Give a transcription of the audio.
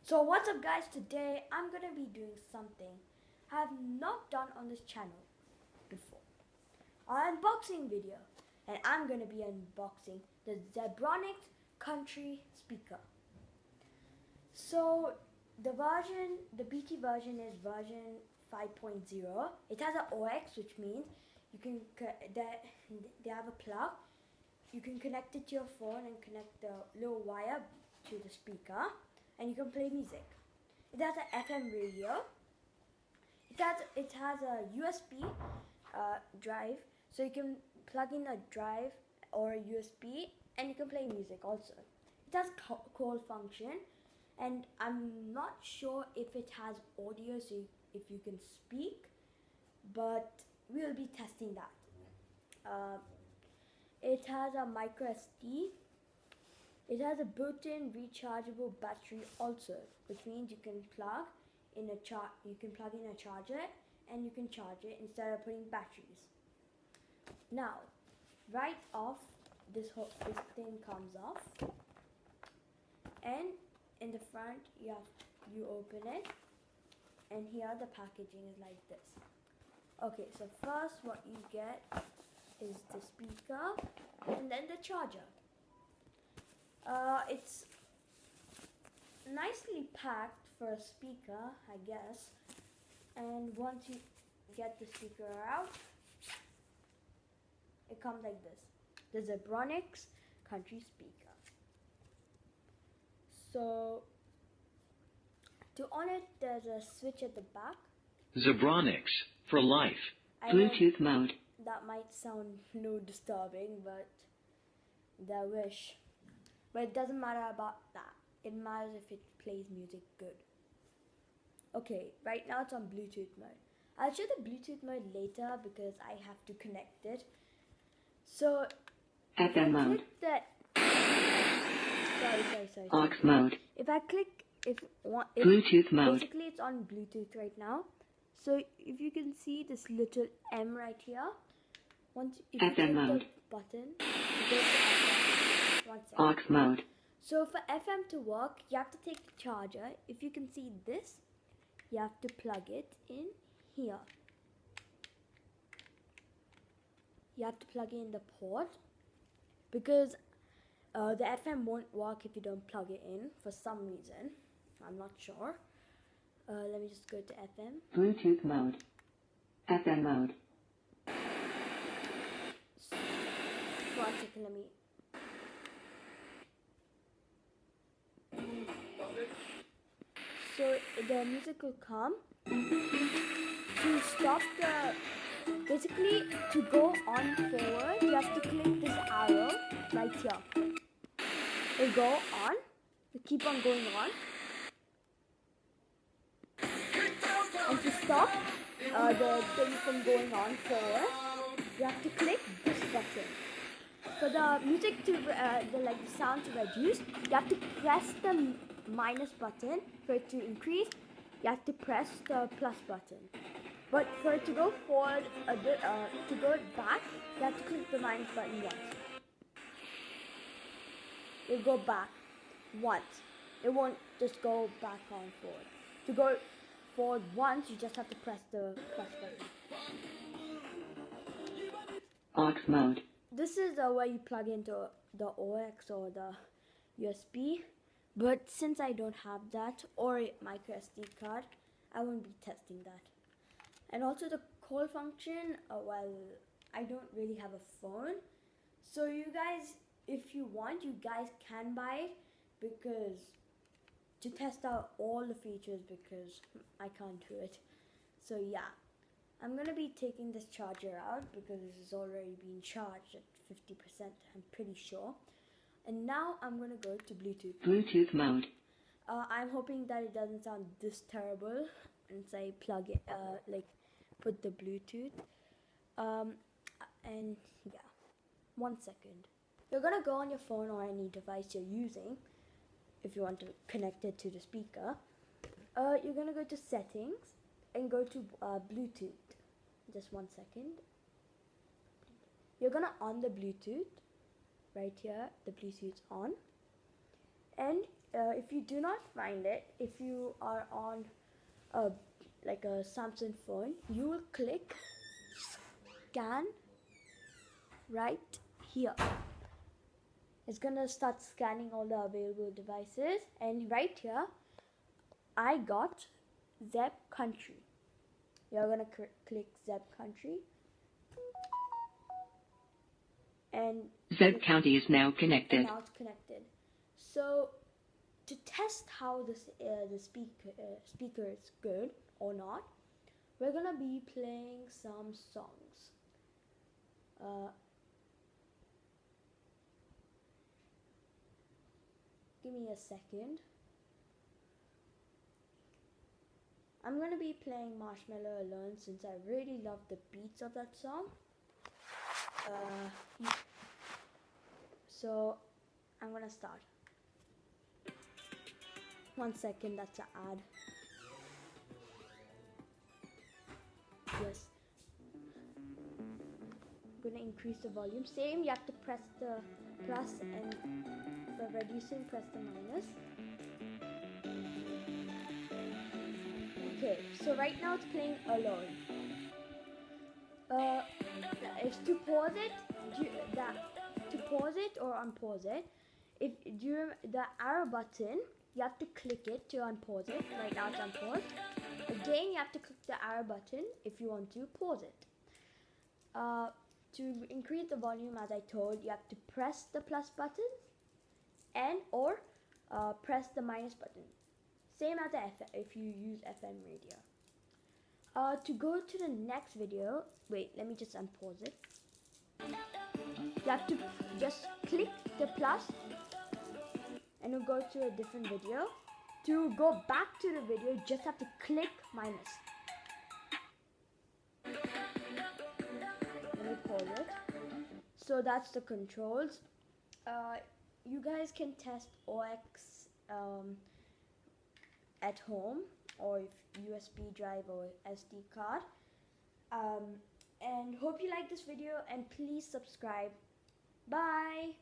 So what's up guys, today I'm gonna be doing something I have not done on this channel before. An unboxing video, and I'm gonna be unboxing the Zebronics country speaker. So the BT version is version 5.0. It has an OX, which means you can they have a plug. You can connect it to your phone and connect the little wire to the speaker, and you can play music. It has an FM radio. It has a USB drive, so you can plug in a drive or a USB, and you can play music also. It has call function, and I'm not sure if it has audio, so if you can speak, but we'll be testing that. It has a micro SD. It has a built-in rechargeable battery also, which means you can plug in a charger and you can charge it instead of putting batteries. Now, right off, this thing comes off, and in the front you open it, and here the packaging is like this. Okay, so first what you get is the speaker and then the charger. It's nicely packed for a speaker, I guess. And once you get the speaker out, it comes like this. The Zebronics country speaker. So to on it, there's a switch at the back. Zebronics for life. Bluetooth mode. That might sound disturbing, but I wish. But it doesn't matter about that. It matters if it plays music good. Okay, right now it's on Bluetooth mode. I'll show the Bluetooth mode later because I have to connect it. So FM mode. Sorry. Aux mode. If I click Bluetooth mode. Basically it's on Bluetooth right now. So if you can see this little M right here, if you click mode. the button, it goes to FM. One second. Aux mode. So for FM to work, you have to take the charger. If you can see this, you have to plug it in here. You have to plug in the port because the FM won't work if you don't plug it in for some reason. I'm not sure. Let me just go to FM. Bluetooth mode. FM mode. One second, let me. So the music will come. To stop basically to go on forward, you have to click this arrow right here. It'll go on. You keep on going on. And to stop the thing from going on forward, you have to click this button. For the music to the sound to reduce, you have to press the minus button. For it to increase, you have to press the plus button. But for it to go forward a bit, to go back, you have to click the minus button once. It'll go back once. It won't just go back on forward. To go forward once, you just have to press the plus button. Aux mode. This is where you plug into the OX or the USB. But since I don't have that or a micro SD card, I won't be testing that. And also the call function, well, I don't really have a phone. So you guys, if you want, you guys can buy it because to test out all the features because I can't do it. So yeah, I'm going to be taking this charger out because this is already being charged at 50%, I'm pretty sure. And now I'm going to go to Bluetooth. Bluetooth mode. I'm hoping that it doesn't sound this terrible once I plug it, put the Bluetooth. And yeah, 1 second. You're going to go on your phone or any device you're using if you want to connect it to the speaker. You're going to go to settings and go to Bluetooth. Just 1 second. You're going to on the Bluetooth. Right here, the Bluetooth's on, and if you do not find it, if you are on a like a Samsung phone, you will click scan right here. It's gonna start scanning all the available devices, and right here I got Zeb Country. You're gonna click Zeb Country, and Zeb County is now and connected. now it's connected. So to test how the speaker is good or not, we're gonna be playing some songs. Give me a second. I'm gonna be playing Marshmallow Alone since I really love the beats of that song. So I'm gonna start. 1 second, that's an ad. Yes. I'm gonna increase the volume. Same, you have to press the plus, and for reducing, press the minus. Okay, so right now it's playing Alone. If to pause it or unpause it, if during the arrow button, you have to click it to unpause it. Right now it's unpaused. Again, you have to click the arrow button if you want to pause it. To increase the volume, as I told, you have to press the plus button and or press the minus button. Same as if you use FM radio. To go to the next video, wait, let me just unpause it. You have to just click the plus and you'll go to a different video. To go back to the video, you just have to click minus. Let me pause it. So that's the controls. You guys can test OX at home, or if USB drive or SD card. And hope you like this video, and please subscribe. Bye.